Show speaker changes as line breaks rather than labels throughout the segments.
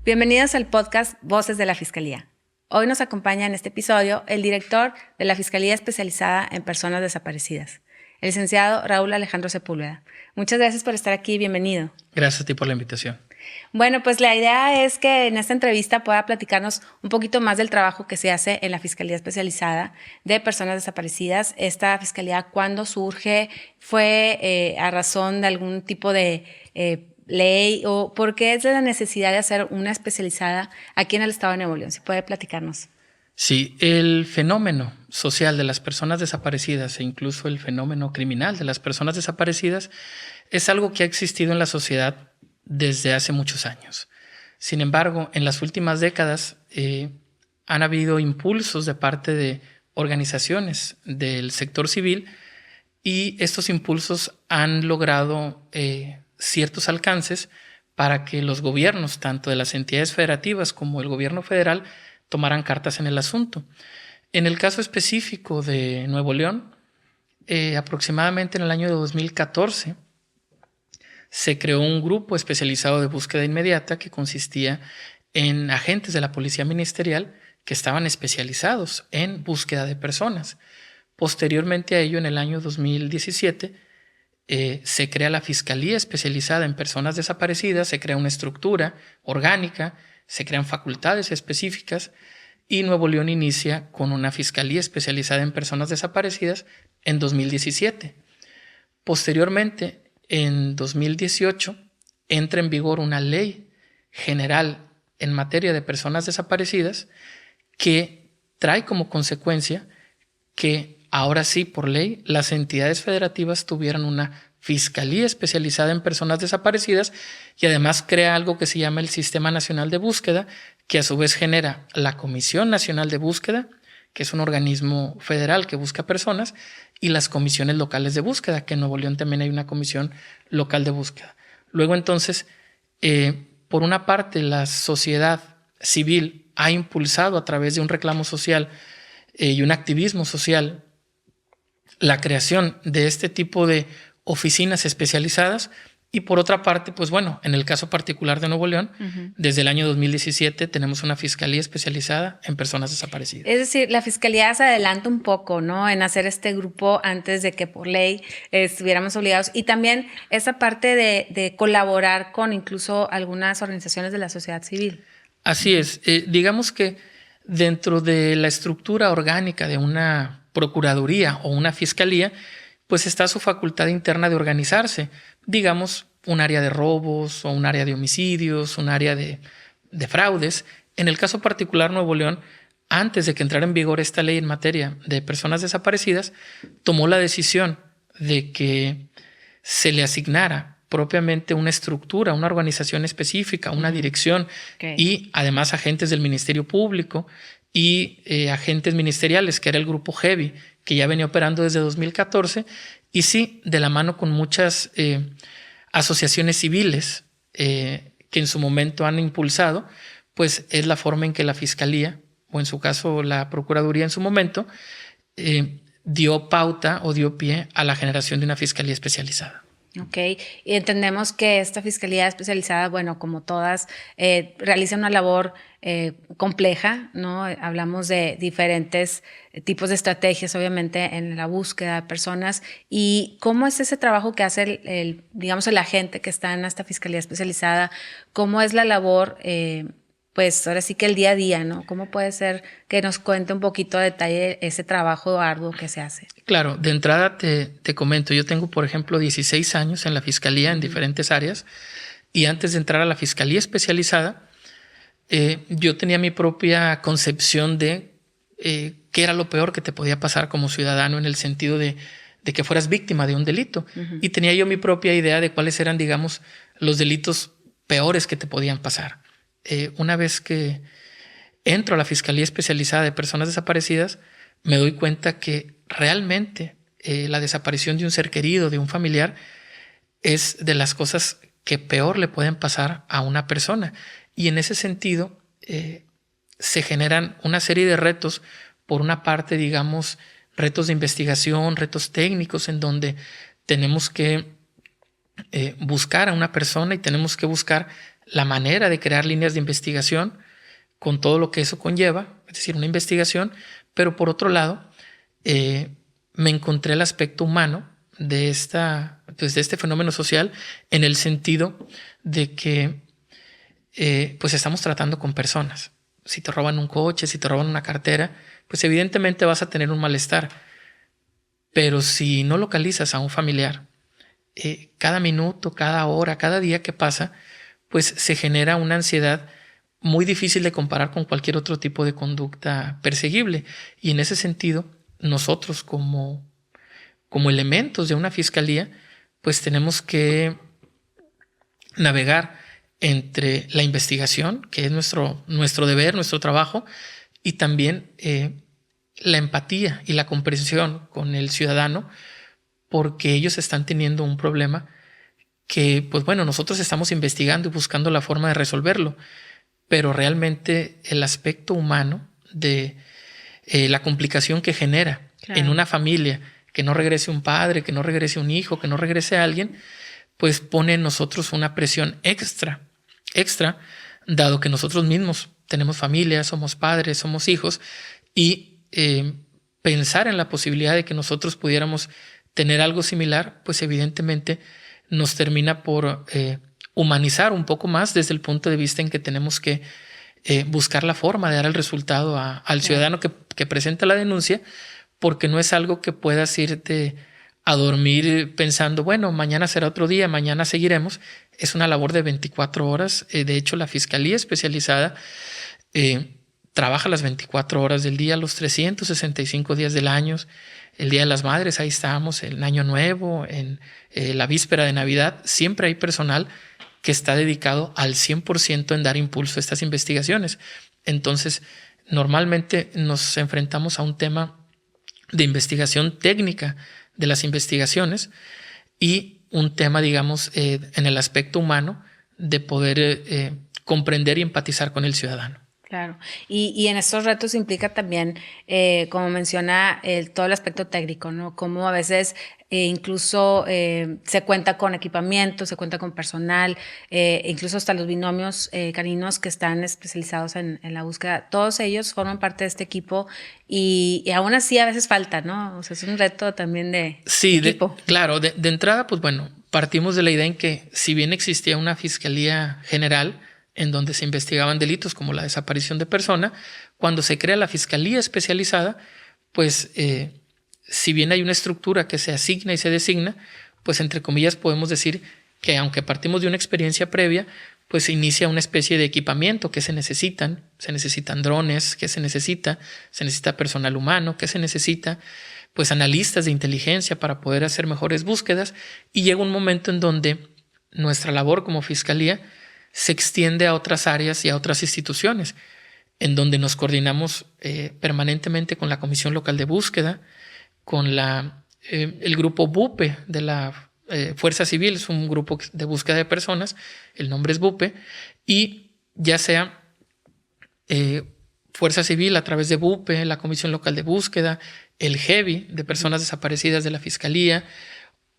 Bienvenidos al podcast Voces de la Fiscalía. Hoy nos acompaña en este episodio el director de la Fiscalía Especializada en Personas Desaparecidas, el licenciado Raúl Alejandro Sepúlveda. Muchas gracias por estar aquí, bienvenido.
Gracias a ti por la invitación.
Bueno, pues la idea es que en esta entrevista pueda platicarnos un poquito más del trabajo que se hace en la Fiscalía Especializada de Personas Desaparecidas. Esta fiscalía, ¿cuándo surge? ¿Fue a razón de algún tipo de ley o por qué es la necesidad de hacer una especializada aquí en el estado de Nuevo León? Si puede platicarnos.
Sí, el fenómeno social de las personas desaparecidas e incluso el fenómeno criminal de las personas desaparecidas es algo que ha existido en la sociedad desde hace muchos años. Sin embargo, en las últimas décadas han habido impulsos de parte de organizaciones del sector civil y estos impulsos han logrado ciertos alcances para que los gobiernos, tanto de las entidades federativas como el gobierno federal, tomaran cartas en el asunto. En el caso específico de Nuevo León, aproximadamente en el año de 2014, se creó un grupo especializado de búsqueda inmediata que consistía en agentes de la Policía Ministerial que estaban especializados en búsqueda de personas. Posteriormente a ello, en el año 2017, se crea la Fiscalía Especializada en Personas Desaparecidas, se crea una estructura orgánica, se crean facultades específicas y Nuevo León inicia con una Fiscalía Especializada en Personas Desaparecidas en 2017. Posteriormente, en 2018, entra en vigor una ley general en materia de personas desaparecidas que trae como consecuencia que ahora sí, por ley, las entidades federativas tuvieran una Fiscalía Especializada en Personas Desaparecidas y además crea algo que se llama el Sistema Nacional de Búsqueda, que a su vez genera la Comisión Nacional de Búsqueda, que es un organismo federal que busca personas, y las comisiones locales de búsqueda, que en Nuevo León también hay una comisión local de búsqueda. Luego entonces, por una parte, la sociedad civil ha impulsado a través de un reclamo social y un activismo social la creación de este tipo de oficinas especializadas y por otra parte, pues bueno, en el caso particular de Nuevo León, desde el año 2017 tenemos una fiscalía especializada en personas desaparecidas.
Es decir, la fiscalía se adelanta un poco, ¿no?, en hacer este grupo antes de que por ley estuviéramos obligados y también esa parte de colaborar con incluso algunas organizaciones de la sociedad civil.
Así es, digamos que dentro de la estructura orgánica de una procuraduría o una fiscalía, pues está su facultad interna de organizarse, digamos un área de robos o un área de homicidios, un área de fraudes. En el caso particular Nuevo León, antes de que entrara en vigor esta ley en materia de personas desaparecidas, tomó la decisión de que se le asignara propiamente una estructura, una organización específica, una dirección y además agentes del Ministerio Público y agentes ministeriales, que era el grupo Heavy, que ya venía operando desde 2014 y sí, de la mano con muchas asociaciones civiles que en su momento han impulsado, pues es la forma en que la Fiscalía, o en su caso la Procuraduría en su momento, dio pauta o dio pie a la generación de una Fiscalía Especializada.
Ok, y entendemos que esta fiscalía especializada, bueno, como todas, realiza una labor compleja, ¿no? Hablamos de diferentes tipos de estrategias, obviamente, en la búsqueda de personas. ¿Y cómo es ese trabajo que hace digamos, el agente que está en esta fiscalía especializada? ¿Cómo es la labor? Pues ahora sí que el día a día, ¿no? ¿Cómo puede ser que nos cuente un poquito a detalle ese trabajo arduo que se hace?
Claro, de entrada te comento, yo tengo, por ejemplo, 16 años en la Fiscalía en diferentes áreas y antes de entrar a la Fiscalía Especializada, yo tenía mi propia concepción de qué era lo peor que te podía pasar como ciudadano en el sentido de que fueras víctima de un delito. Y tenía yo mi propia idea de cuáles eran, digamos, los delitos peores que te podían pasar. Una vez que entro a la Fiscalía Especializada de Personas Desaparecidas, me doy cuenta que realmente la desaparición de un ser querido, de un familiar, es de las cosas que peor le pueden pasar a una persona. Y en ese sentido se generan una serie de retos, por una parte, digamos, retos de investigación, retos técnicos en donde tenemos que buscar a una persona y tenemos que buscar la manera de crear líneas de investigación con todo lo que eso conlleva, es decir, una investigación, pero por otro lado, me encontré el aspecto humano de este fenómeno social, en el sentido de que pues estamos tratando con personas. Si te roban un coche, si te roban una cartera, pues evidentemente vas a tener un malestar. Pero si no localizas a un familiar, cada minuto, cada hora, cada día que pasa, pues se genera una ansiedad muy difícil de comparar con cualquier otro tipo de conducta perseguible. Y en ese sentido, nosotros como elementos de una fiscalía, pues tenemos que navegar entre la investigación, que es nuestro deber, nuestro trabajo, y también la empatía y la comprensión con el ciudadano, porque ellos están teniendo un problema que, pues bueno, nosotros estamos investigando y buscando la forma de resolverlo, pero realmente el aspecto humano de la complicación que genera en una familia, que no regrese un padre, que no regrese un hijo, que no regrese alguien, pues pone en nosotros una presión extra, dado que nosotros mismos tenemos familia, somos padres, somos hijos, y pensar en la posibilidad de que nosotros pudiéramos tener algo similar, pues evidentemente nos termina por humanizar un poco más, desde el punto de vista en que tenemos que buscar la forma de dar el resultado al ciudadano que presenta la denuncia, porque no es algo que puedas irte a dormir pensando, bueno, mañana será otro día, mañana seguiremos. Es una labor de 24 horas. De hecho, la Fiscalía Especializada trabaja las 24 horas del día, los 365 días del año. El Día de las Madres, ahí estamos, el Año Nuevo, en la víspera de Navidad. Siempre hay personal que está dedicado al 100% en dar impulso a estas investigaciones. Entonces, normalmente nos enfrentamos a un tema de investigación técnica de las investigaciones y un tema, digamos, en el aspecto humano de poder comprender y empatizar con el ciudadano.
Claro, y en estos retos implica también, como menciona, todo el aspecto técnico, ¿no? Cómo a veces incluso se cuenta con equipamiento, se cuenta con personal, incluso hasta los binomios caninos que están especializados en la búsqueda, todos ellos forman parte de este equipo y aún así a veces falta, ¿no? O sea, es un reto también de equipo.
Claro, de entrada, pues bueno, partimos de la idea en que si bien existía una Fiscalía General, en donde se investigaban delitos como la desaparición de persona, cuando se crea la Fiscalía Especializada, pues si bien hay una estructura que se asigna y se designa, pues entre comillas podemos decir que aunque partimos de una experiencia previa, pues se inicia una especie de equipamiento que se necesitan drones, que se necesita personal humano, que se necesita pues analistas de inteligencia para poder hacer mejores búsquedas, y llega un momento en donde nuestra labor como Fiscalía se extiende a otras áreas y a otras instituciones, en donde nos coordinamos permanentemente con la Comisión Local de Búsqueda, con el grupo BUPE de la Fuerza Civil, es un grupo de búsqueda de personas, el nombre es BUPE, y ya sea Fuerza Civil a través de BUPE, la Comisión Local de Búsqueda, el GEBI de personas desaparecidas de la Fiscalía,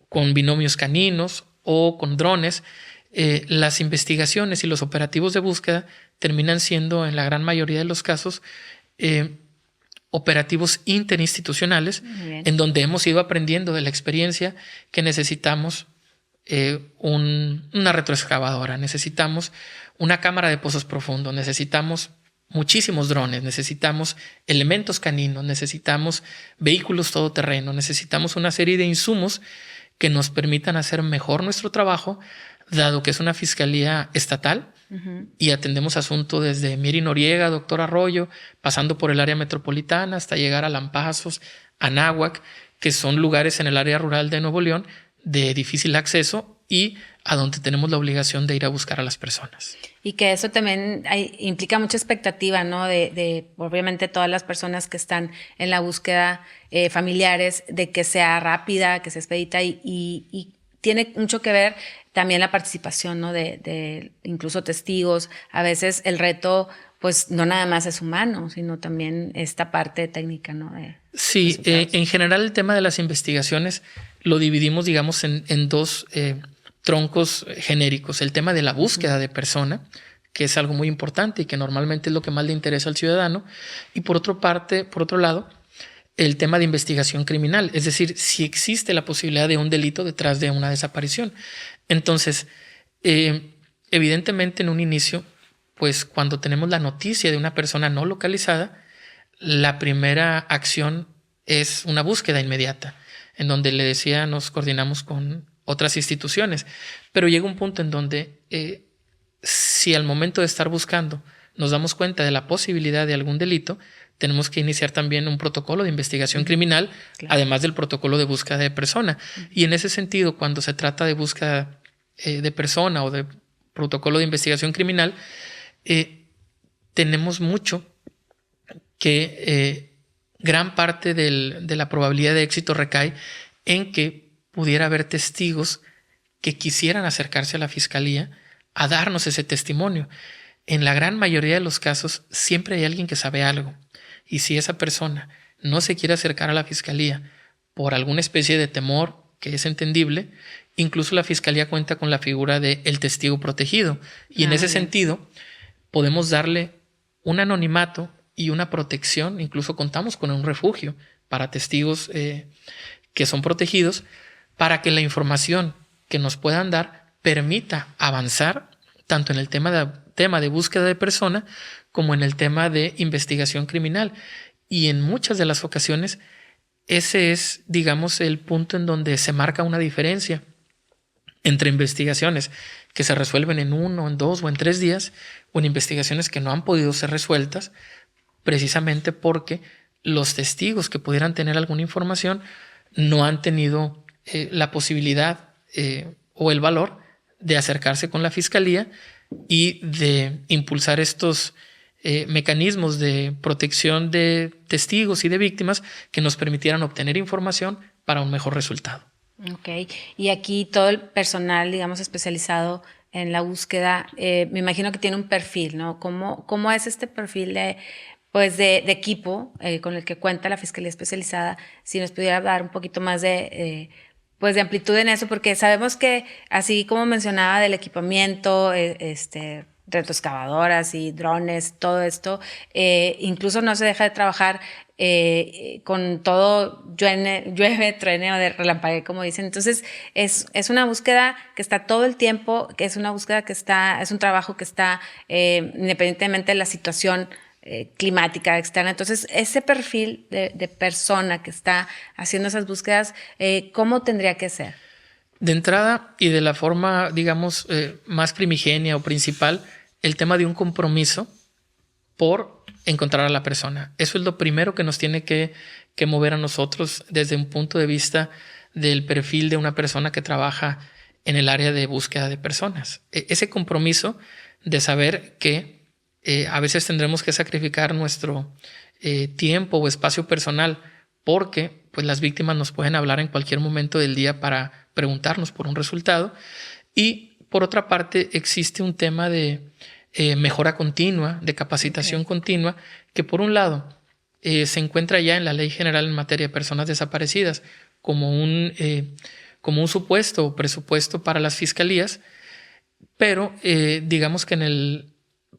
con binomios caninos o con drones. Las investigaciones y los operativos de búsqueda terminan siendo, en la gran mayoría de los casos, operativos interinstitucionales, en donde hemos ido aprendiendo de la experiencia que necesitamos una retroexcavadora, necesitamos una cámara de pozos profundos, necesitamos muchísimos drones, necesitamos elementos caninos, necesitamos vehículos todoterreno, necesitamos una serie de insumos que nos permitan hacer mejor nuestro trabajo, dado que es una fiscalía estatal y atendemos asuntos desde Miri Noriega, Doctor Arroyo, pasando por el área metropolitana hasta llegar a Lampazos, Anáhuac, que son lugares en el área rural de Nuevo León de difícil acceso y a donde tenemos la obligación de ir a buscar a las personas.
Y que eso también implica mucha expectativa, ¿no? De obviamente todas las personas que están en la búsqueda, familiares, de que sea rápida, que sea expedita y tiene mucho que ver también la participación, ¿no? de incluso testigos. A veces el reto, pues no nada más es humano, sino también esta parte técnica, ¿no?
Sí, en general el tema de las investigaciones lo dividimos, digamos, en dos troncos genéricos. El tema de la búsqueda de persona, que es algo muy importante y que normalmente es lo que más le interesa al ciudadano. Y por otro lado, el tema de investigación criminal, es decir, si existe la posibilidad de un delito detrás de una desaparición. Entonces, evidentemente en un inicio, pues cuando tenemos la noticia de una persona no localizada, la primera acción es una búsqueda inmediata, en donde le decía, nos coordinamos con otras instituciones, pero llega un punto en donde si al momento de estar buscando nos damos cuenta de la posibilidad de algún delito, tenemos que iniciar también un protocolo de investigación criminal, claro, además del protocolo de búsqueda de persona. Y en ese sentido, cuando se trata de búsqueda de persona o de protocolo de investigación criminal, tenemos mucho que gran parte de la probabilidad de éxito recae en que pudiera haber testigos que quisieran acercarse a la fiscalía a darnos ese testimonio. En la gran mayoría de los casos siempre hay alguien que sabe algo. Y si esa persona no se quiere acercar a la fiscalía por alguna especie de temor, que es entendible, incluso la fiscalía cuenta con la figura del testigo protegido. Y en ese sentido podemos darle un anonimato y una protección. Incluso contamos con un refugio para testigos que son protegidos, para que la información que nos puedan dar permita avanzar tanto en el tema de búsqueda de persona como en el tema de investigación criminal. Y en muchas de las ocasiones ese es, digamos, el punto en donde se marca una diferencia entre investigaciones que se resuelven en 1, en 2 o en 3 días, o en investigaciones que no han podido ser resueltas, precisamente porque los testigos que pudieran tener alguna información no han tenido la posibilidad o el valor de acercarse con la fiscalía y de impulsar estos mecanismos de protección de testigos y de víctimas que nos permitieran obtener información para un mejor resultado.
Ok, y aquí todo el personal, digamos, especializado en la búsqueda, me imagino que tiene un perfil, ¿no? ¿Cómo es este perfil de equipo con el que cuenta la Fiscalía Especializada? Si nos pudiera dar un poquito más de amplitud en eso, porque sabemos que, así como mencionaba del equipamiento, retroexcavadoras y drones, todo esto, incluso no se deja de trabajar con todo llueve, truene o de relampague, como dicen. Entonces, es una búsqueda que está todo el tiempo, que es una búsqueda que es un trabajo que está independientemente de la situación climática externa. Entonces, ese perfil de persona que está haciendo esas búsquedas, ¿cómo tendría que ser?
De entrada y de la forma, digamos, más primigenia o principal, el tema de un compromiso por encontrar a la persona. Eso es lo primero que nos tiene que mover a nosotros desde un punto de vista del perfil de una persona que trabaja en el área de búsqueda de personas. Ese compromiso de saber que a veces tendremos que sacrificar nuestro tiempo o espacio personal porque pues, las víctimas nos pueden hablar en cualquier momento del día para preguntarnos por un resultado. Y por otra parte existe un tema de mejora continua, de capacitación continua, que por un lado se encuentra ya en la Ley General en materia de personas desaparecidas como un supuesto o presupuesto para las fiscalías, pero digamos que en el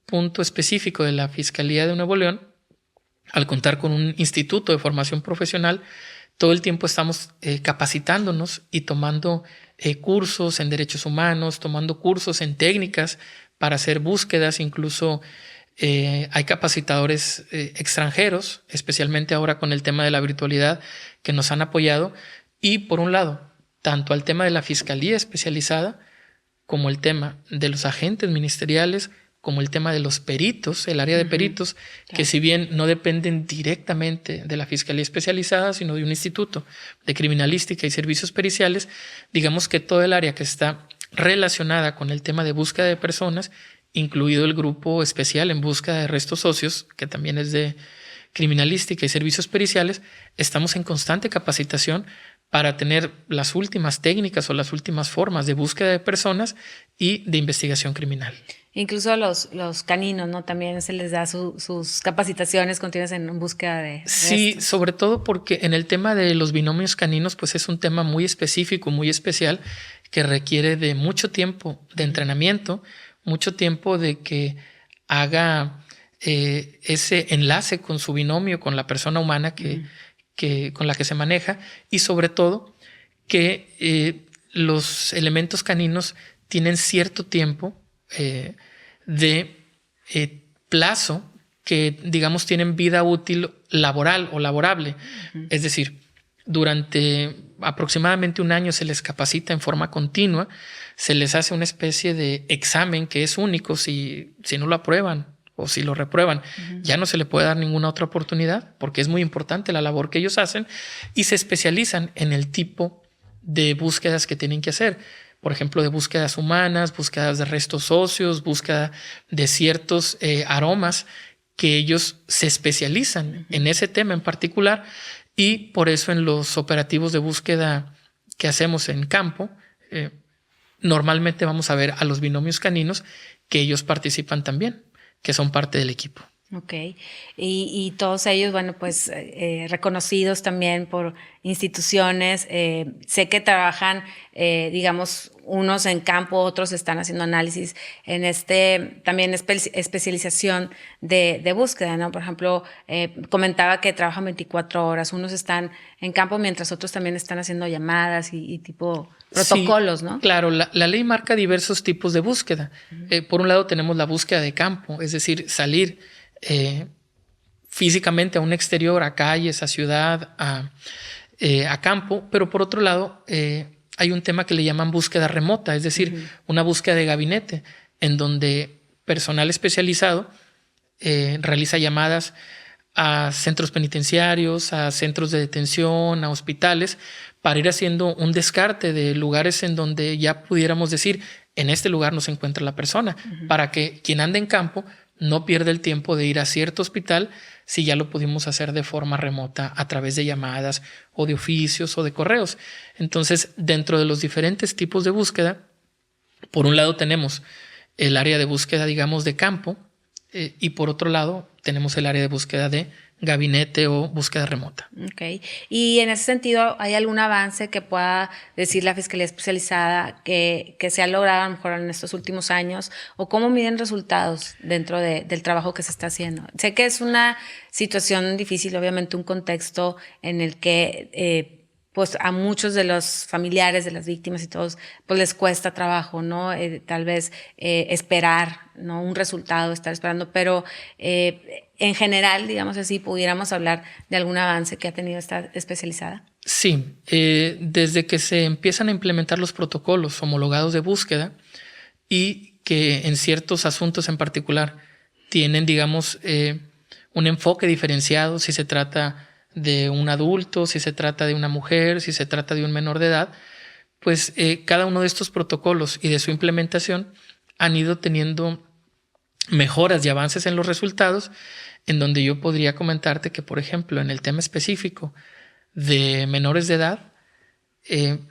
punto específico de la Fiscalía de Nuevo León, al contar con un instituto de formación profesional, todo el tiempo estamos capacitándonos y tomando cursos en derechos humanos, tomando cursos en técnicas para hacer búsquedas. Incluso hay capacitadores extranjeros, especialmente ahora con el tema de la virtualidad, que nos han apoyado. Y por un lado, tanto al tema de la Fiscalía Especializada como el tema de los agentes ministeriales, como el tema de los peritos, el área de peritos, claro, que si bien no dependen directamente de la Fiscalía Especializada, sino de un instituto de criminalística y servicios periciales, digamos que todo el área que está relacionada con el tema de búsqueda de personas, incluido el grupo especial en búsqueda de restos óseos, que también es de criminalística y servicios periciales, estamos en constante capacitación para tener las últimas técnicas o las últimas formas de búsqueda de personas y de investigación criminal.
Incluso a los caninos, ¿no? También se les da sus capacitaciones continuas en búsqueda de
Sí,
restos.
sobre todo porque en el tema de los binomios caninos, pues es un tema muy específico, muy especial, que requiere de mucho tiempo de entrenamiento, mucho tiempo de que haga ese enlace con su binomio, con la persona humana con la que se maneja, y sobre todo que los elementos caninos tienen cierto tiempo de plazo que, digamos, tienen vida útil laboral o laborable. Es decir, durante aproximadamente un año se les capacita en forma continua, se les hace una especie de examen que es único. Si no lo aprueban o si lo reprueban, ya no se le puede dar ninguna otra oportunidad, porque es muy importante la labor que ellos hacen, y se especializan en el tipo de búsquedas que tienen que hacer. Por ejemplo, de búsquedas humanas, búsquedas de restos óseos, búsqueda de ciertos aromas, que ellos se especializan en ese tema en particular, y por eso en los operativos de búsqueda que hacemos en campo, normalmente vamos a ver a los binomios caninos, que ellos participan también, que son parte del equipo.
Ok, y todos ellos, bueno, pues reconocidos también por instituciones. Sé que trabajan, digamos, unos en campo, otros están haciendo análisis en también especialización de búsqueda, ¿no? Por ejemplo, comentaba que trabajan 24 horas, unos están en campo mientras otros también están haciendo llamadas y tipo protocolos,
sí,
¿no?
Claro, la ley marca diversos tipos de búsqueda. Por un lado tenemos la búsqueda de campo, es decir, salir físicamente a un exterior, a calles, a ciudad, a campo, pero por otro lado hay un tema que le llaman búsqueda remota, es decir, una búsqueda de gabinete, en donde personal especializado realiza llamadas a centros penitenciarios, a centros de detención, a hospitales, para ir haciendo un descarte de lugares en donde ya pudiéramos decir, en este lugar no se encuentra la persona, para que quien ande en campo no pierda el tiempo de ir a cierto hospital si ya lo pudimos hacer de forma remota a través de llamadas o de oficios o de correos. Entonces, dentro de los diferentes tipos de búsqueda, por un lado tenemos el área de búsqueda, digamos, de campo, y por otro lado tenemos el área de búsqueda de gabinete o búsqueda remota.
Ok. Y en ese sentido, ¿hay algún avance que pueda decir la Fiscalía Especializada que se ha logrado a lo mejor en estos últimos años? ¿O cómo miden resultados dentro del trabajo que se está haciendo? Sé que es una situación difícil, obviamente un contexto en el que pues a muchos de los familiares de las víctimas y todos, pues les cuesta trabajo, ¿no? Tal vez esperar, ¿no? Un resultado, estar esperando, pero en general, digamos así, pudiéramos hablar de algún avance que ha tenido esta especializada.
Sí, desde que se empiezan a implementar los protocolos homologados de búsqueda y que en ciertos asuntos en particular tienen, digamos, un enfoque diferenciado, si se trata de un adulto, si se trata de una mujer, si se trata de un menor de edad, pues cada uno de estos protocolos y de su implementación han ido teniendo mejoras y avances en los resultados, en donde yo podría comentarte que, por ejemplo, en el tema específico de menores de edad,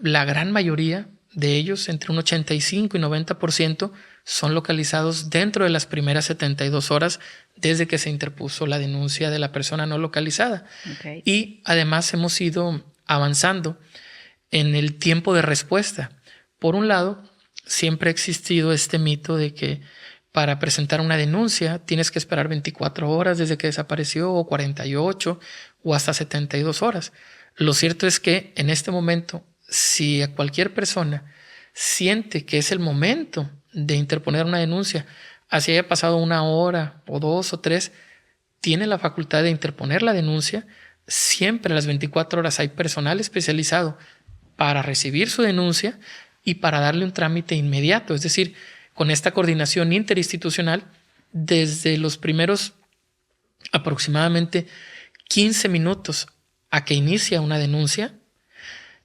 la gran mayoría de ellos, entre un 85 y 90%, son localizados dentro de las primeras 72 horas desde que se interpuso la denuncia de la persona no localizada.
Okay.
Y además hemos ido avanzando en el tiempo de respuesta. Por un lado, siempre ha existido este mito de que para presentar una denuncia tienes que esperar 24 horas desde que desapareció, o 48, o hasta 72 horas. Lo cierto es que en este momento, si a cualquier persona siente que es el momento de interponer una denuncia, así haya pasado 1 hora o 2 o 3, tiene la facultad de interponer la denuncia. Siempre a las 24 horas hay personal especializado para recibir su denuncia y para darle un trámite inmediato. Es decir, con esta coordinación interinstitucional, desde los primeros aproximadamente 15 minutos a que inicia una denuncia,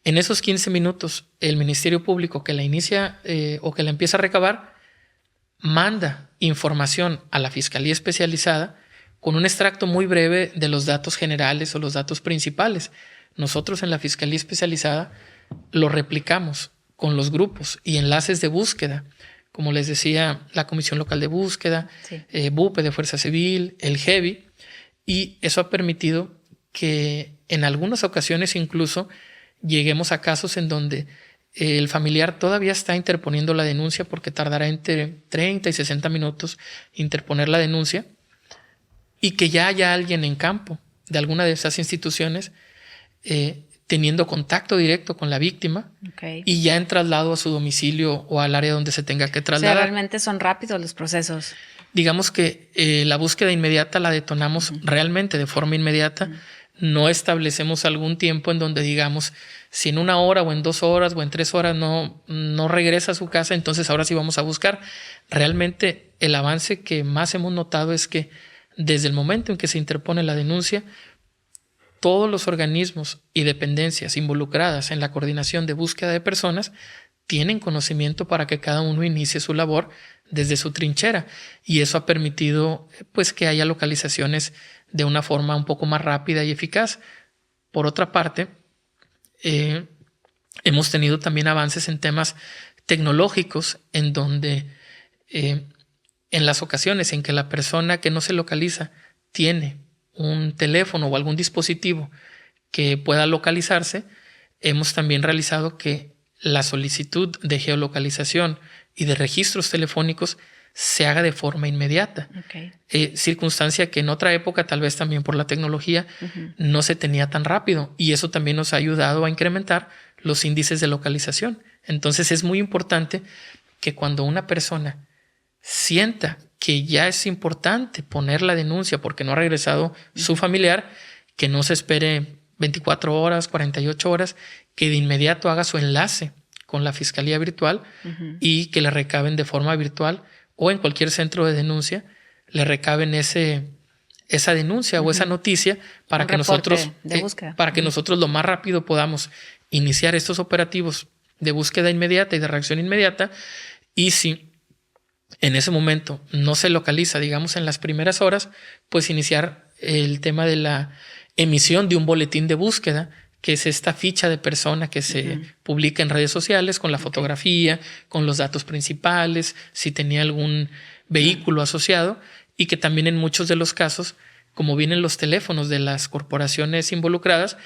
en esos 15 minutos el Ministerio Público que la inicia o que la empieza a recabar, manda información a la Fiscalía Especializada con un extracto muy breve de los datos generales o los datos principales. Nosotros en la Fiscalía Especializada lo replicamos con los grupos y enlaces de búsqueda, como les decía, la Comisión Local de Búsqueda, sí. BUPE de Fuerza Civil, el GEBI, y eso ha permitido que en algunas ocasiones incluso lleguemos a casos en donde el familiar todavía está interponiendo la denuncia porque tardará entre 30 y 60 minutos interponer la denuncia, y que ya haya alguien en campo de alguna de esas instituciones teniendo contacto directo con la víctima y ya en traslado a su domicilio o al área donde se tenga que trasladar.
O sea, realmente son rápidos los procesos.
Digamos que la búsqueda inmediata la detonamos realmente de forma inmediata. No establecemos algún tiempo en donde digamos, si en 1 hora o en 2 horas o en 3 horas no regresa a su casa, entonces ahora sí vamos a buscar. Realmente el avance que más hemos notado es que desde el momento en que se interpone la denuncia, todos los organismos y dependencias involucradas en la coordinación de búsqueda de personas tienen conocimiento para que cada uno inicie su labor desde su trinchera, y eso ha permitido pues que haya localizaciones de una forma un poco más rápida y eficaz. Por otra parte, hemos tenido también avances en temas tecnológicos en donde en las ocasiones en que la persona que no se localiza tiene un teléfono o algún dispositivo que pueda localizarse, hemos también realizado que la solicitud de geolocalización y de registros telefónicos se haga de forma inmediata. Circunstancia que en otra época, tal vez también por la tecnología, no se tenía tan rápido, y eso también nos ha ayudado a incrementar los índices de localización. Entonces es muy importante que cuando una persona sienta que ya es importante poner la denuncia porque no ha regresado su familiar, que no se espere 24 horas, 48 horas, que de inmediato haga su enlace con la Fiscalía Virtual y que le recaben de forma virtual o en cualquier centro de denuncia, le recaben esa denuncia o esa noticia para que nosotros lo más rápido podamos iniciar estos operativos de búsqueda inmediata y de reacción inmediata. Y si en ese momento no se localiza, digamos en las primeras horas, pues iniciar el tema de la emisión de un boletín de búsqueda, que es esta ficha de persona que se publica en redes sociales con la fotografía, con los datos principales, si tenía algún vehículo asociado, y que también en muchos de los casos, como vienen los teléfonos de las corporaciones involucradas,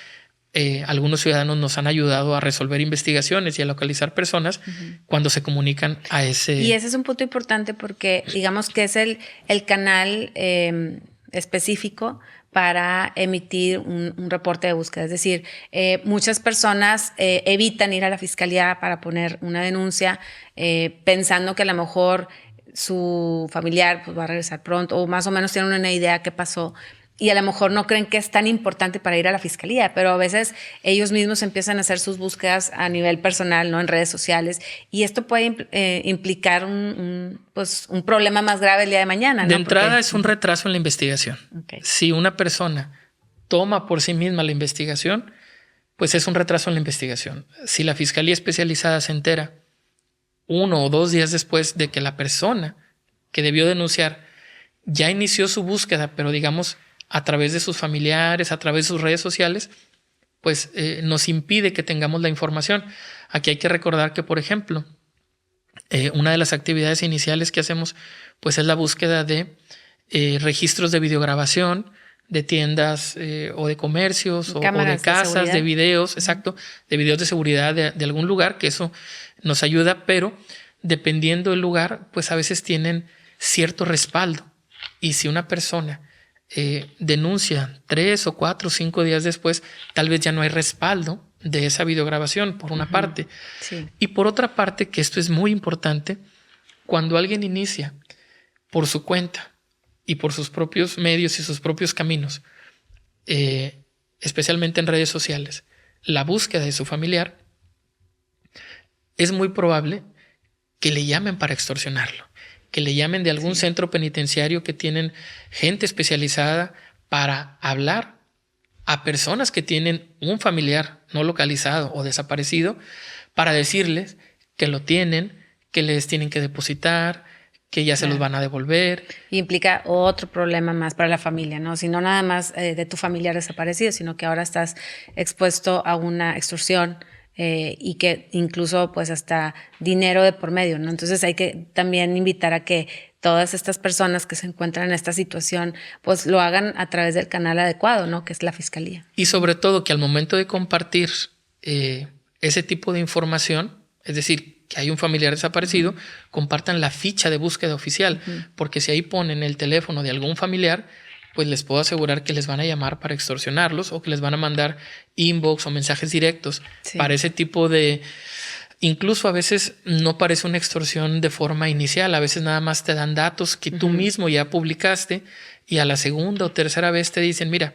algunos ciudadanos nos han ayudado a resolver investigaciones y a localizar personas cuando se comunican a ese...
Y ese es un punto importante porque digamos que es el canal específico para emitir un reporte de búsqueda. Es decir, muchas personas evitan ir a la fiscalía para poner una denuncia pensando que a lo mejor su familiar pues, va a regresar pronto o más o menos tienen una idea qué pasó, y a lo mejor no creen que es tan importante para ir a la fiscalía, pero a veces ellos mismos empiezan a hacer sus búsquedas a nivel personal, ¿no? En redes sociales, y esto puede implicar un problema más grave el día de mañana, ¿no?
De entrada es un retraso en la investigación. Si una persona toma por sí misma la investigación, pues es un retraso en la investigación. Si la Fiscalía Especializada se entera 1 o 2 días después de que la persona que debió denunciar ya inició su búsqueda, pero digamos a través de sus familiares, a través de sus redes sociales, pues nos impide que tengamos la información. Aquí hay que recordar que, por ejemplo, una de las actividades iniciales que hacemos pues es la búsqueda de registros de videograbación de tiendas o de comercios o de casas, de videos, de videos de seguridad de algún lugar, que eso nos ayuda, pero dependiendo del lugar, pues a veces tienen cierto respaldo. Y si una persona denuncia 3 o 4 o 5 días después, tal vez ya no hay respaldo de esa videograbación, por una parte. Y por otra parte, que esto es muy importante, cuando alguien inicia por su cuenta y por sus propios medios y sus propios caminos, especialmente en redes sociales, la búsqueda de su familiar, es muy probable que le llamen para extorsionarlo, que le llamen de algún centro penitenciario que tienen gente especializada para hablar a personas que tienen un familiar no localizado o desaparecido, para decirles que lo tienen, que les tienen que depositar, que ya se los van a devolver.
Y implica otro problema más para la familia, ¿no? Si no nada más de tu familiar desaparecido, sino que ahora estás expuesto a una extorsión y que incluso pues hasta dinero de por medio, ¿no? Entonces hay que también invitar a que todas estas personas que se encuentran en esta situación pues lo hagan a través del canal adecuado, ¿no? Que es la fiscalía.
Y sobre todo que al momento de compartir ese tipo de información, es decir, que hay un familiar desaparecido, compartan la ficha de búsqueda oficial, porque si ahí ponen el teléfono de algún familiar, pues les puedo asegurar que les van a llamar para extorsionarlos o que les van a mandar inbox o mensajes directos para ese tipo de... Incluso a veces no parece una extorsión de forma inicial, a veces nada más te dan datos que tú mismo ya publicaste y a la segunda o tercera vez te dicen, mira,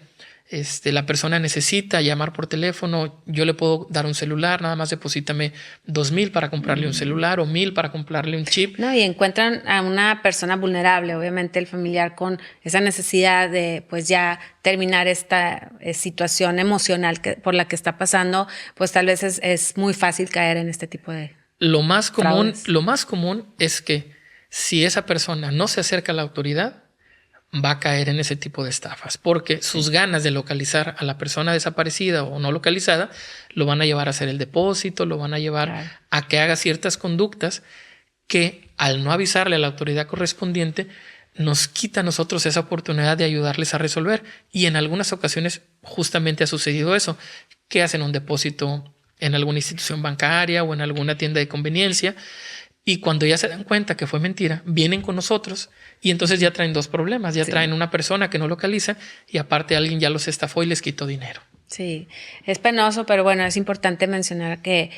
la persona necesita llamar por teléfono, yo le puedo dar un celular, nada más deposítame 2,000 para comprarle un celular o 1,000 para comprarle un chip.
No, y encuentran a una persona vulnerable, obviamente el familiar con esa necesidad de pues ya terminar esta situación emocional por la que está pasando, pues tal vez es muy fácil caer en este tipo de
lo más común
fraudes.
es que si esa persona no se acerca a la autoridad, va a caer en ese tipo de estafas, porque sus ganas de localizar a la persona desaparecida o no localizada lo van a llevar a hacer el depósito, lo van a llevar a que haga ciertas conductas que al no avisarle a la autoridad correspondiente nos quita a nosotros esa oportunidad de ayudarles a resolver. Y en algunas ocasiones justamente ha sucedido eso, que hacen un depósito en alguna institución bancaria o en alguna tienda de conveniencia. Y cuando ya se dan cuenta que fue mentira, vienen con nosotros y entonces ya traen dos problemas. Ya traen una persona que no localiza y aparte alguien ya los estafó y les quitó dinero.
Sí, es penoso, pero bueno, es importante mencionar que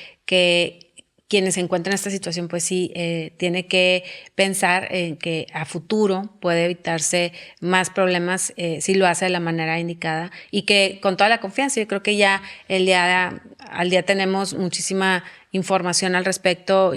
quienes se encuentran en esta situación, pues sí, tiene que pensar en que a futuro puede evitarse más problemas si lo hace de la manera indicada y que con toda la confianza. Yo creo que ya al día tenemos muchísima información al respecto,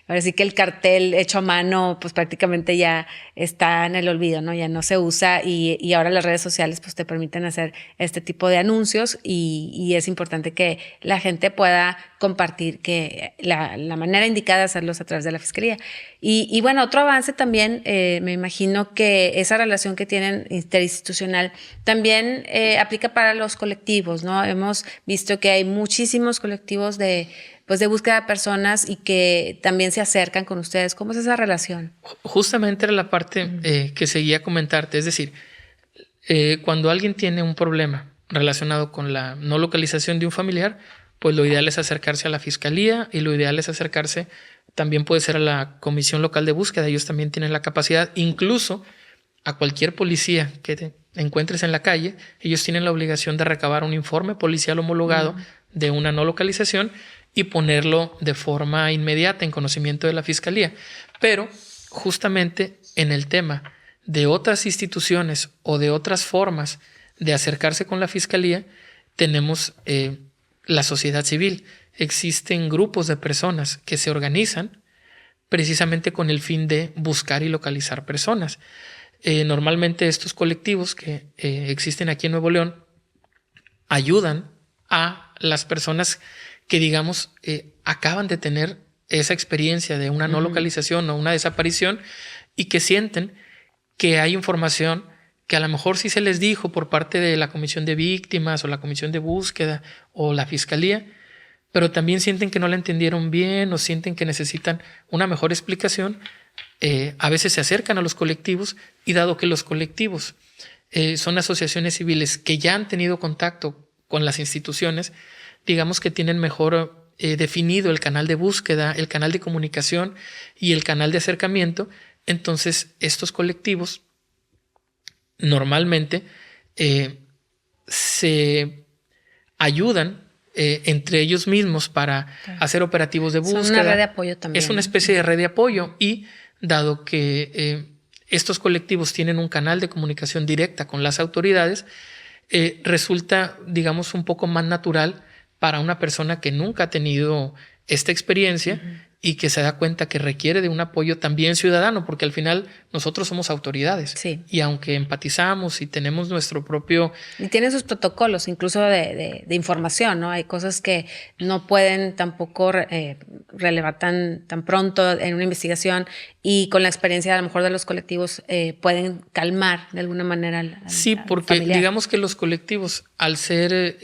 ahora sí que el cartel hecho a mano pues prácticamente ya está en el olvido, ¿no? Ya no se usa y ahora las redes sociales pues te permiten hacer este tipo de anuncios y es importante que la gente pueda compartir que la manera indicada de hacerlos a través de la Fiscalía. Y bueno, otro avance también, me imagino que esa relación que tienen interinstitucional también aplica para los colectivos, ¿no? Hemos visto que hay muchísimos colectivos de búsqueda de personas y que también se acercan con ustedes. ¿Cómo es esa relación?
Justamente era la parte que seguía comentarte. Es decir, cuando alguien tiene un problema relacionado con la no localización de un familiar, pues lo ideal es acercarse a la fiscalía y lo ideal es acercarse, también puede ser a la comisión local de búsqueda. Ellos también tienen la capacidad, incluso a cualquier policía que te encuentres en la calle, ellos tienen la obligación de recabar un informe policial homologado de una no localización y ponerlo de forma inmediata en conocimiento de la fiscalía. Pero justamente en el tema de otras instituciones o de otras formas de acercarse con la fiscalía, tenemos la sociedad civil. Existen grupos de personas que se organizan precisamente con el fin de buscar y localizar personas. Normalmente estos colectivos que existen aquí en Nuevo León ayudan a las personas que, digamos, acaban de tener esa experiencia de una no localización o una desaparición y que sienten que hay información que a lo mejor sí se les dijo por parte de la Comisión de Víctimas o la Comisión de Búsqueda o la Fiscalía, pero también sienten que no la entendieron bien o sienten que necesitan una mejor explicación. A veces se acercan a los colectivos y dado que los colectivos son asociaciones civiles que ya han tenido contacto con las instituciones, digamos que tienen mejor definido el canal de búsqueda, el canal de comunicación y el canal de acercamiento. Entonces estos colectivos normalmente se ayudan entre ellos mismos para hacer operativos de búsqueda.
Es una red de apoyo también.
Es una especie de red de apoyo y dado que estos colectivos tienen un canal de comunicación directa con las autoridades, resulta, digamos, un poco más natural para una persona que nunca ha tenido esta experiencia y que se da cuenta que requiere de un apoyo también ciudadano, porque al final nosotros somos autoridades.
Sí.
Y aunque empatizamos y tenemos nuestro propio...
Y tienen sus protocolos, incluso de información, ¿no? Hay cosas que no pueden tampoco relevar tan pronto en una investigación y con la experiencia a lo mejor de los colectivos pueden calmar de alguna manera al
Sí, porque
familiar.
digamos que los colectivos, al ser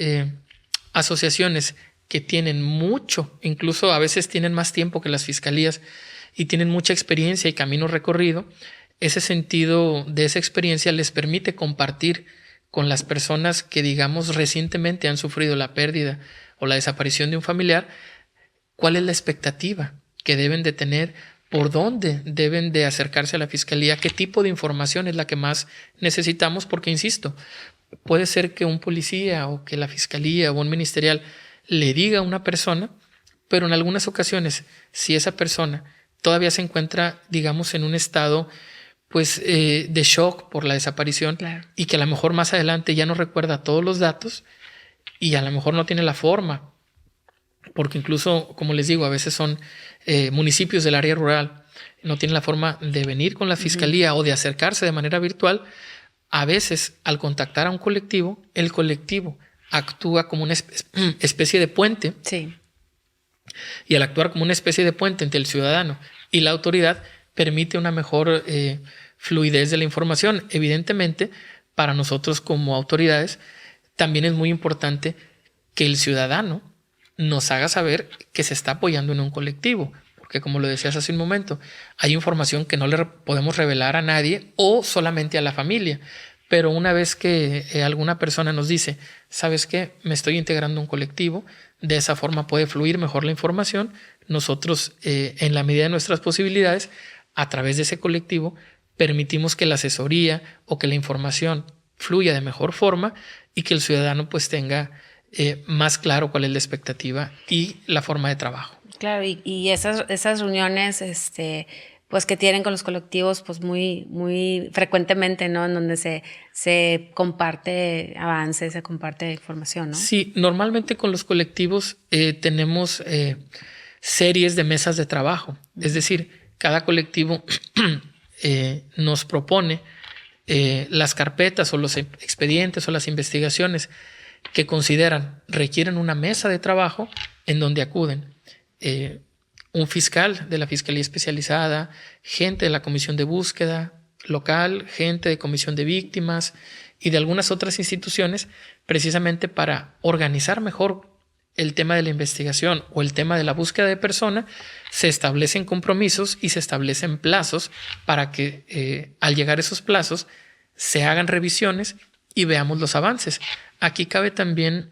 asociaciones que tienen mucho, incluso a veces tienen más tiempo que las fiscalías y tienen mucha experiencia y camino recorrido, ese sentido de esa experiencia les permite compartir con las personas que, digamos, recientemente han sufrido la pérdida o la desaparición de un familiar cuál es la expectativa que deben de tener, por dónde deben de acercarse a la fiscalía, qué tipo de información es la que más necesitamos, porque insisto, puede ser que un policía o que la fiscalía o un ministerial le diga a una persona, pero en algunas ocasiones, si esa persona todavía se encuentra, digamos, en un estado pues de shock por la desaparición,
claro,
y que a lo mejor más adelante ya no recuerda todos los datos y a lo mejor no tiene la forma, porque incluso, como les digo, a veces son municipios del área rural, no tienen la forma de venir con la fiscalía o de acercarse de manera virtual. A veces, al contactar a un colectivo, el colectivo actúa como una especie de puente.
Sí.
Y al actuar como una especie de puente entre el ciudadano y la autoridad, permite una mejor fluidez de la información. Evidentemente, para nosotros como autoridades, también es muy importante que el ciudadano nos haga saber que se está apoyando en un colectivo. Porque como lo decías hace un momento, hay información que no le podemos revelar a nadie o solamente a la familia. Pero una vez que alguna persona nos dice, ¿sabes qué? Me estoy integrando a un colectivo, de esa forma puede fluir mejor la información. Nosotros, en la medida de nuestras posibilidades, a través de ese colectivo, permitimos que la asesoría o que la información fluya de mejor forma y que el ciudadano pues tenga más claro cuál es la expectativa y la forma de trabajo.
Claro, y esas reuniones, pues que tienen con los colectivos, pues muy frecuentemente, ¿no? En donde se comparte avances, se comparte información, ¿no?
Sí, normalmente con los colectivos tenemos series de mesas de trabajo. Es decir, cada colectivo nos propone las carpetas o los expedientes o las investigaciones que consideran requieren una mesa de trabajo en donde acuden un fiscal de la Fiscalía Especializada, gente de la Comisión de Búsqueda local, gente de Comisión de Víctimas y de algunas otras instituciones, precisamente para organizar mejor el tema de la investigación o el tema de la búsqueda de persona. Se establecen compromisos y se establecen plazos para que al llegar esos plazos se hagan revisiones y veamos los avances. Aquí cabe también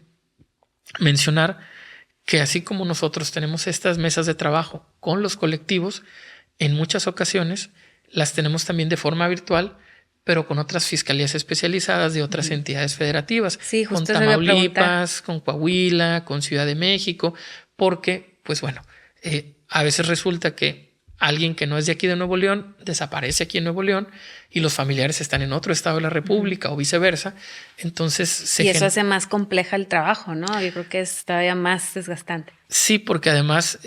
mencionar que así como nosotros tenemos estas mesas de trabajo con los colectivos, en muchas ocasiones las tenemos también de forma virtual, pero con otras fiscalías especializadas de otras entidades federativas,
Sí,
con
justo
Tamaulipas, con Coahuila, con Ciudad de México, porque, pues bueno, a veces resulta que alguien que no es de aquí de Nuevo León desaparece aquí en Nuevo León y los familiares están en otro estado de la República o viceversa. Entonces
y eso hace más compleja el trabajo, ¿no? Yo creo que es todavía más desgastante.
Sí, porque además,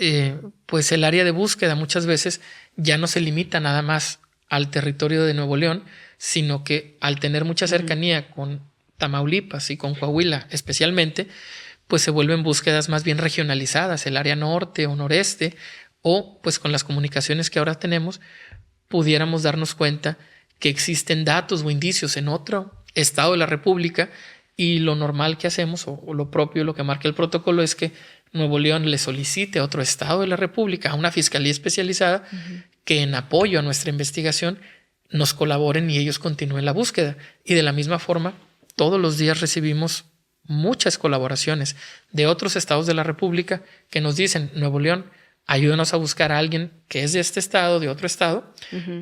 pues el área de búsqueda muchas veces ya no se limita nada más al territorio de Nuevo León, sino que al tener mucha cercanía con Tamaulipas y con Coahuila especialmente, pues se vuelven búsquedas más bien regionalizadas, el área norte o noreste, o pues con las comunicaciones que ahora tenemos, pudiéramos darnos cuenta que existen datos o indicios en otro estado de la República y lo normal que hacemos o lo propio, lo que marca el protocolo es que Nuevo León le solicite a otro estado de la República, a una fiscalía especializada, que en apoyo a nuestra investigación nos colaboren y ellos continúen la búsqueda. Y de la misma forma, todos los días recibimos muchas colaboraciones de otros estados de la República que nos dicen, Nuevo León, ayúdanos a buscar a alguien que es de este estado, de otro estado,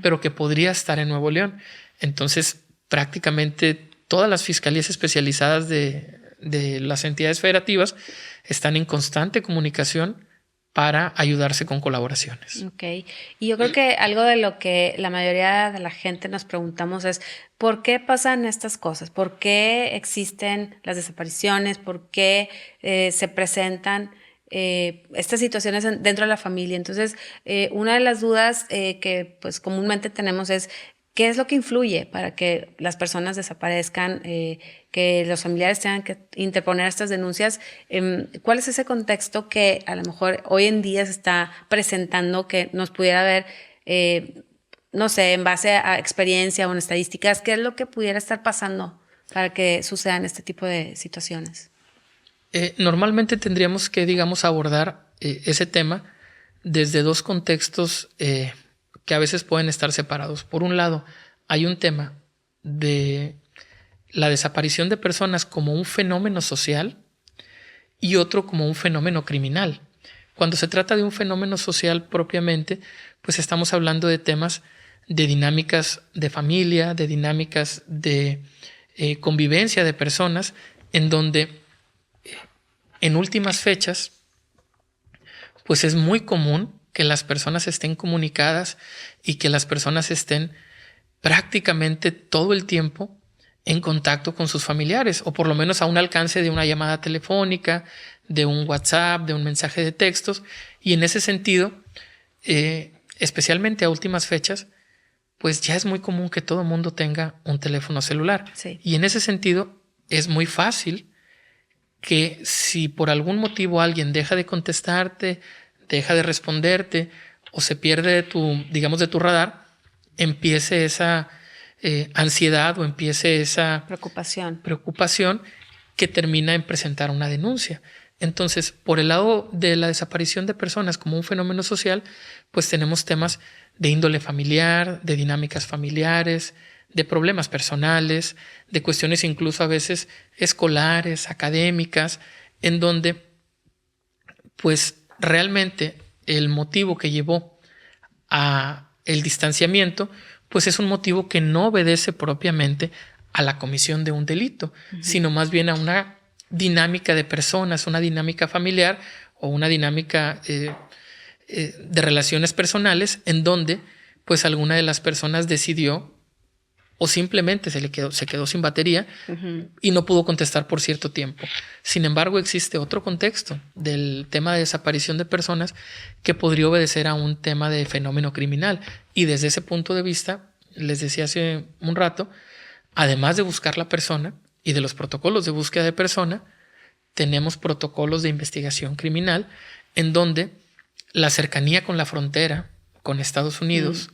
pero que podría estar en Nuevo León. Entonces, prácticamente todas las fiscalías especializadas de las entidades federativas están en constante comunicación para ayudarse con colaboraciones.
Ok. Y yo creo que algo de lo que la mayoría de la gente nos preguntamos es ¿por qué pasan estas cosas? ¿Por qué existen las desapariciones? ¿Por qué se presentan estas situaciones dentro de la familia? Entonces, una de las dudas que pues comúnmente tenemos es ¿qué es lo que influye para que las personas desaparezcan, que los familiares tengan que interponer estas denuncias? ¿Cuál es ese contexto que a lo mejor hoy en día se está presentando que nos pudiera ver, no sé, en base a experiencia o en estadísticas, qué es lo que pudiera estar pasando para que sucedan este tipo de situaciones?
Normalmente tendríamos que, digamos, abordar ese tema desde dos contextos que a veces pueden estar separados. Por un lado, hay un tema de la desaparición de personas como un fenómeno social y otro como un fenómeno criminal. cuando se trata de un fenómeno social propiamente, pues estamos hablando de temas de dinámicas de familia, de dinámicas de convivencia de personas, en donde en últimas fechas, pues es muy común que las personas estén comunicadas y que las personas estén prácticamente todo el tiempo en contacto con sus familiares, o por lo menos a un alcance de una llamada telefónica, de un WhatsApp, de un mensaje de textos. Y en ese sentido, especialmente a últimas fechas, pues ya es muy común que todo el mundo tenga un teléfono celular.
Sí.
Y en ese sentido es muy fácil que si por algún motivo alguien deja de contestarte, deja de responderte o se pierde de tu radar, empiece esa ansiedad o empiece esa preocupación que termina en presentar una denuncia. Entonces, por el lado de la desaparición de personas como un fenómeno social, pues tenemos temas de índole familiar, de dinámicas familiares, de problemas personales, de cuestiones incluso a veces escolares, académicas, en donde pues realmente el motivo que llevó a el distanciamiento pues es un motivo que no obedece propiamente a la comisión de un delito, sino más bien a una dinámica de personas, una dinámica familiar o una dinámica de relaciones personales en donde pues alguna de las personas decidió o simplemente se quedó sin batería y no pudo contestar por cierto tiempo. Sin embargo, existe otro contexto del tema de desaparición de personas que podría obedecer a un tema de fenómeno criminal. Y desde ese punto de vista, les decía hace un rato, además de buscar la persona y de los protocolos de búsqueda de persona, tenemos protocolos de investigación criminal en donde la cercanía con la frontera, con Estados Unidos,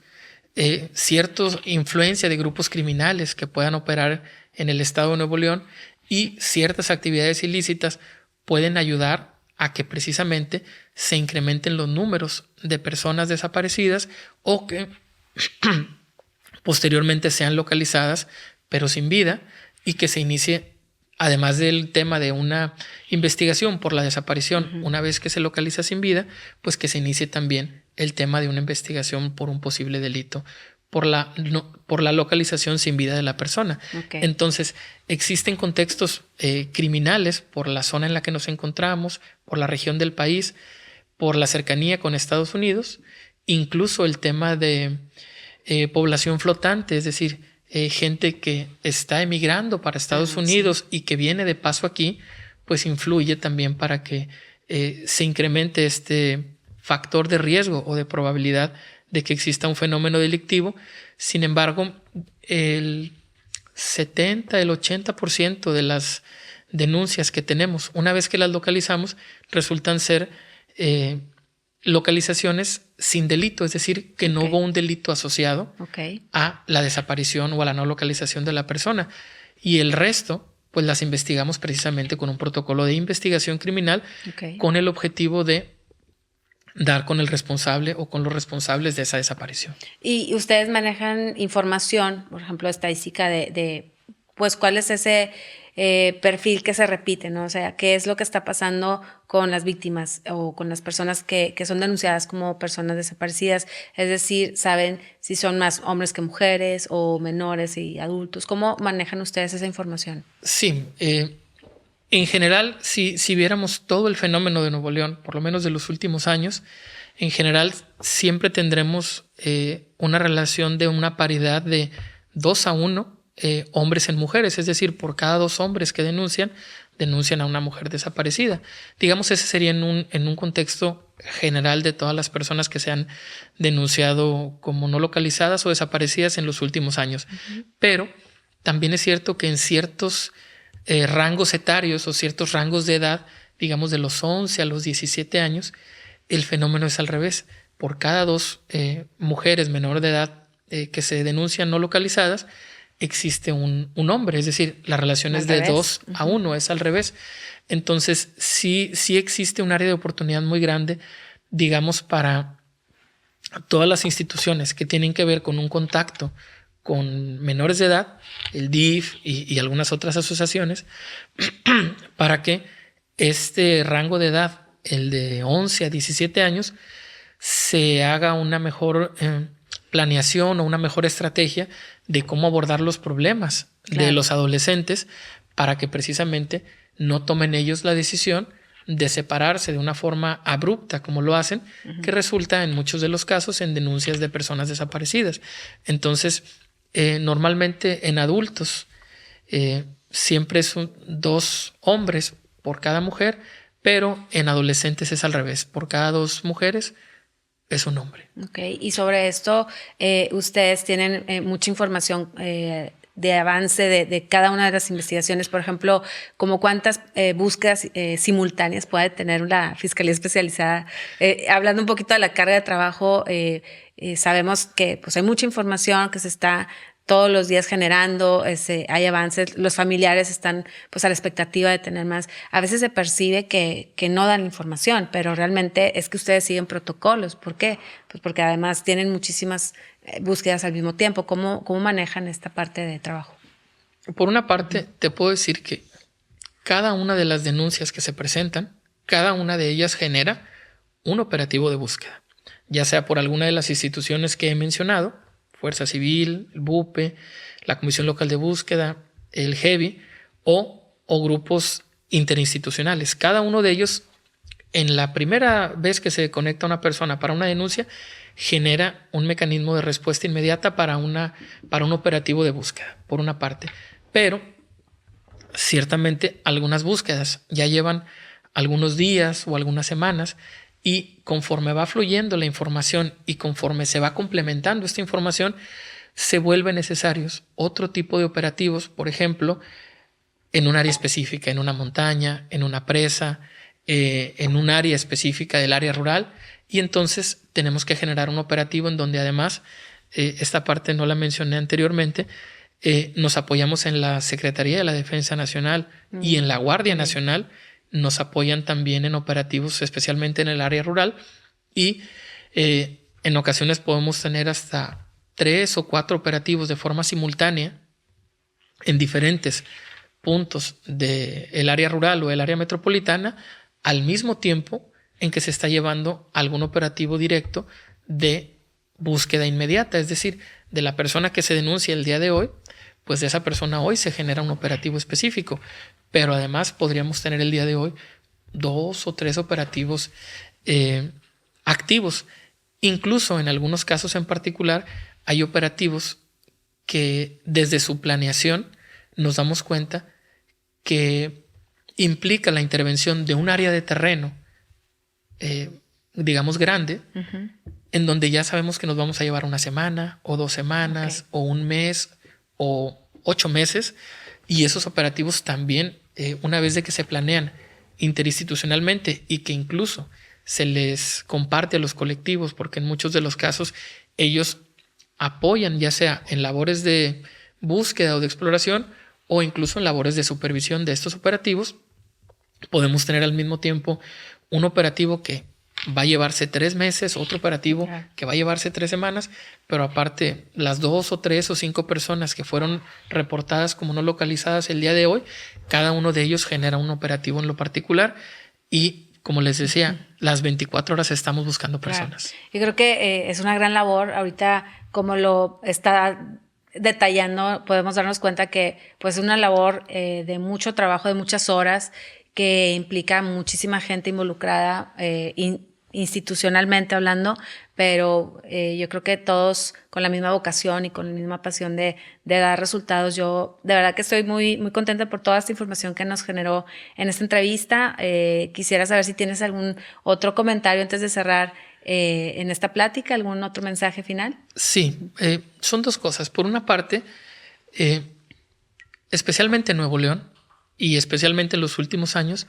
cierta influencia de grupos criminales que puedan operar en el estado de Nuevo León y ciertas actividades ilícitas pueden ayudar a que precisamente se incrementen los números de personas desaparecidas o que posteriormente sean localizadas pero sin vida y que se inicie, además del tema de una investigación por la desaparición, una vez que se localiza sin vida, pues que se inicie también el tema de una investigación por un posible delito, por la localización sin vida de la persona.
Okay.
Entonces, existen contextos criminales por la zona en la que nos encontramos, por la región del país, por la cercanía con Estados Unidos, incluso el tema de población flotante, es decir, gente que está emigrando para Estados Unidos y que viene de paso aquí, pues influye también para que se incremente este factor de riesgo o de probabilidad de que exista un fenómeno delictivo. Sin embargo, el 70, el 80% de las denuncias que tenemos, una vez que las localizamos, resultan ser localizaciones sin delito, es decir, que no hubo un delito asociado a la desaparición o a la no localización de la persona. Y el resto, pues las investigamos precisamente con un protocolo de investigación criminal con el objetivo de dar con el responsable o con los responsables de esa desaparición.
Y ustedes manejan información, por ejemplo, estadística de pues cuál es ese perfil que se repite, ¿no? O sea, qué es lo que está pasando con las víctimas o con las personas que son denunciadas como personas desaparecidas. Es decir, saben si son más hombres que mujeres o menores y adultos. ¿Cómo manejan ustedes esa información?
Sí, en general, si viéramos todo el fenómeno de Nuevo León, por lo menos de los últimos años, en general siempre tendremos una relación de una paridad de 2-1 hombres en mujeres, es decir, por cada 2 hombres que denuncian a una mujer desaparecida. Digamos, ese sería en un contexto general de todas las personas que se han denunciado como no localizadas o desaparecidas en los últimos años. Pero también es cierto que en ciertos rangos etarios o ciertos rangos de edad, digamos de los 11 a los 17 años, el fenómeno es al revés. Por cada 2 mujeres menores de edad que se denuncian no localizadas, existe un hombre, es decir, la relación es de 2-1, es al revés. Entonces, sí existe un área de oportunidad muy grande, digamos, para todas las instituciones que tienen que ver con un contacto con menores de edad, el DIF y algunas otras asociaciones, para que este rango de edad el de 11 a 17 años, se haga una mejor planeación o una mejor estrategia de cómo abordar los problemas de los adolescentes para que precisamente no tomen ellos la decisión de separarse de una forma abrupta como lo hacen, que resulta en muchos de los casos en denuncias de personas desaparecidas. Entonces, normalmente en adultos siempre son 2 hombres por cada mujer, pero en adolescentes es al revés. Por cada 2 mujeres es un hombre.
Ok, y sobre esto, ustedes tienen mucha información de avance de cada una de las investigaciones. Por ejemplo, como cuántas búsquedas simultáneas puede tener la Fiscalía Especializada. Hablando un poquito de la carga de trabajo, sabemos que pues, hay mucha información que se está todos los días generando, hay avances, los familiares están pues a la expectativa de tener más. A veces se percibe que no dan información, pero realmente es que ustedes siguen protocolos. ¿Por qué? Pues porque además tienen muchísimas búsquedas al mismo tiempo. ¿Cómo manejan esta parte de trabajo?
Por una parte, te puedo decir que cada una de las denuncias que se presentan, cada una de ellas genera un operativo de búsqueda, ya sea por alguna de las instituciones que he mencionado, Fuerza Civil, el BUPE, la Comisión Local de Búsqueda, el GEBI o grupos interinstitucionales. Cada uno de ellos, en la primera vez que se conecta una persona para una denuncia, genera un mecanismo de respuesta inmediata para un operativo de búsqueda, por una parte. Pero ciertamente algunas búsquedas ya llevan algunos días o algunas semanas, y conforme va fluyendo la información y conforme se va complementando esta información, se vuelven necesarios otro tipo de operativos, por ejemplo, en un área específica, en una montaña, en una presa, en un área específica del área rural, y entonces tenemos que generar un operativo en donde además, esta parte no la mencioné anteriormente, nos apoyamos en la Secretaría de la Defensa Nacional y en la Guardia Nacional. Nos apoyan también en operativos, especialmente en el área rural, y en ocasiones podemos tener hasta 3 o 4 operativos de forma simultánea en diferentes puntos del área rural o el área metropolitana al mismo tiempo en que se está llevando algún operativo directo de búsqueda inmediata, es decir, de la persona que se denuncia el día de hoy, pues de esa persona hoy se genera un operativo específico. Pero además podríamos tener el día de hoy 2 o 3 operativos activos. Incluso en algunos casos en particular hay operativos que desde su planeación nos damos cuenta que implica la intervención de un área de terreno, digamos grande, en donde ya sabemos que nos vamos a llevar 1 semana o 2 semanas o 1 mes o 8 meses. Y esos operativos también, una vez de que se planean interinstitucionalmente y que incluso se les comparte a los colectivos, porque en muchos de los casos ellos apoyan ya sea en labores de búsqueda o de exploración o incluso en labores de supervisión de estos operativos, podemos tener al mismo tiempo un operativo que va a llevarse 3 meses, otro operativo que va a llevarse 3 semanas, pero aparte las 2 o 3 o 5 personas que fueron reportadas como no localizadas el día de hoy, cada uno de ellos genera un operativo en lo particular y, como les decía, las 24 horas estamos buscando personas.
Yo creo que es una gran labor. Ahorita, como lo está detallando, podemos darnos cuenta que pues es una labor de mucho trabajo, de muchas horas, que implica muchísima gente involucrada, institucionalmente hablando, pero yo creo que todos con la misma vocación y con la misma pasión de dar resultados. Yo de verdad que estoy muy, muy contenta por toda esta información que nos generó en esta entrevista. Quisiera saber si tienes algún otro comentario antes de cerrar en esta plática, algún otro mensaje final.
Sí, son 2 cosas. Por una parte, especialmente en Nuevo León y especialmente en los últimos años,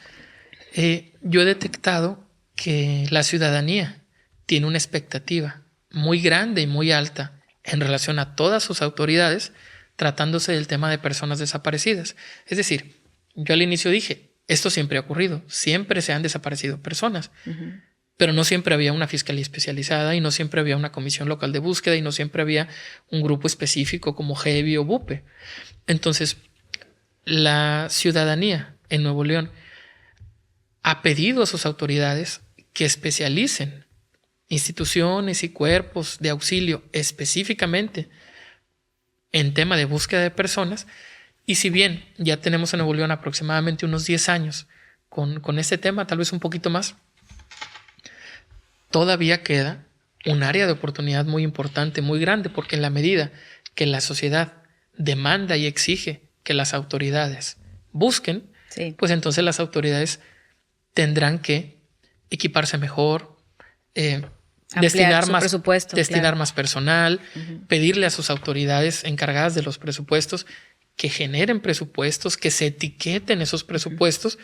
yo he detectado que la ciudadanía tiene una expectativa muy grande y muy alta en relación a todas sus autoridades tratándose del tema de personas desaparecidas. Es decir, yo al inicio dije, esto siempre ha ocurrido, siempre se han desaparecido personas, pero no siempre había una fiscalía especializada y no siempre había una comisión local de búsqueda y no siempre había un grupo específico como GEBI o BUPE. Entonces, la ciudadanía en Nuevo León ha pedido a sus autoridades que especialicen instituciones y cuerpos de auxilio específicamente en tema de búsqueda de personas. Y si bien ya tenemos en Nuevo León aproximadamente unos 10 años con este tema, tal vez un poquito más, todavía queda un área de oportunidad muy importante, muy grande, porque en la medida que la sociedad demanda y exige que las autoridades busquen, sí, pues entonces las autoridades tendrán que equiparse mejor, destinar más personal, pedirle a sus autoridades encargadas de los presupuestos que generen presupuestos, que se etiqueten esos presupuestos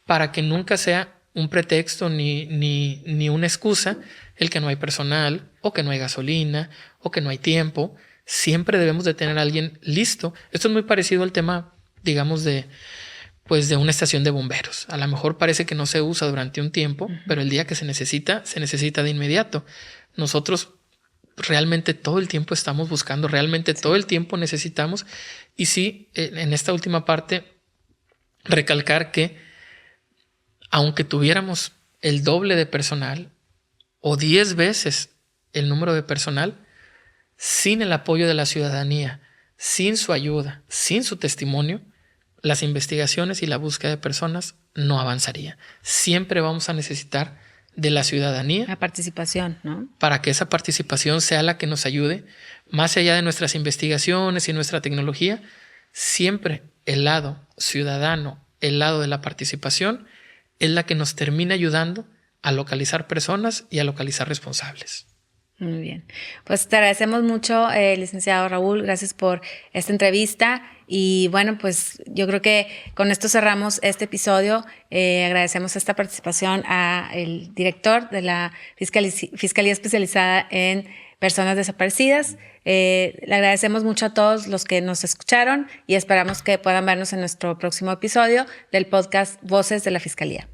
para que nunca sea un pretexto ni una excusa el que no hay personal o que no hay gasolina o que no hay tiempo. Siempre debemos de tener a alguien listo. Esto es muy parecido al tema, digamos, de una estación de bomberos. A lo mejor parece que no se usa durante un tiempo, pero el día que se necesita de inmediato. Nosotros realmente todo el tiempo estamos buscando, realmente todo el tiempo necesitamos. Y sí, en esta última parte, recalcar que aunque tuviéramos el doble de personal o 10 veces el número de personal, sin el apoyo de la ciudadanía, sin su ayuda, sin su testimonio, las investigaciones y la búsqueda de personas no avanzaría. Siempre vamos a necesitar de la ciudadanía.
La participación, ¿no?
Para que esa participación sea la que nos ayude, más allá de nuestras investigaciones y nuestra tecnología, siempre el lado ciudadano, el lado de la participación, es la que nos termina ayudando a localizar personas y a localizar responsables.
Muy bien. Pues te agradecemos mucho, licenciado Raúl. Gracias por esta entrevista. Y bueno, pues yo creo que con esto cerramos este episodio. Agradecemos esta participación al director de la Fiscalía Especializada en Personas Desaparecidas. Le agradecemos mucho a todos los que nos escucharon y esperamos que puedan vernos en nuestro próximo episodio del podcast Voces de la Fiscalía.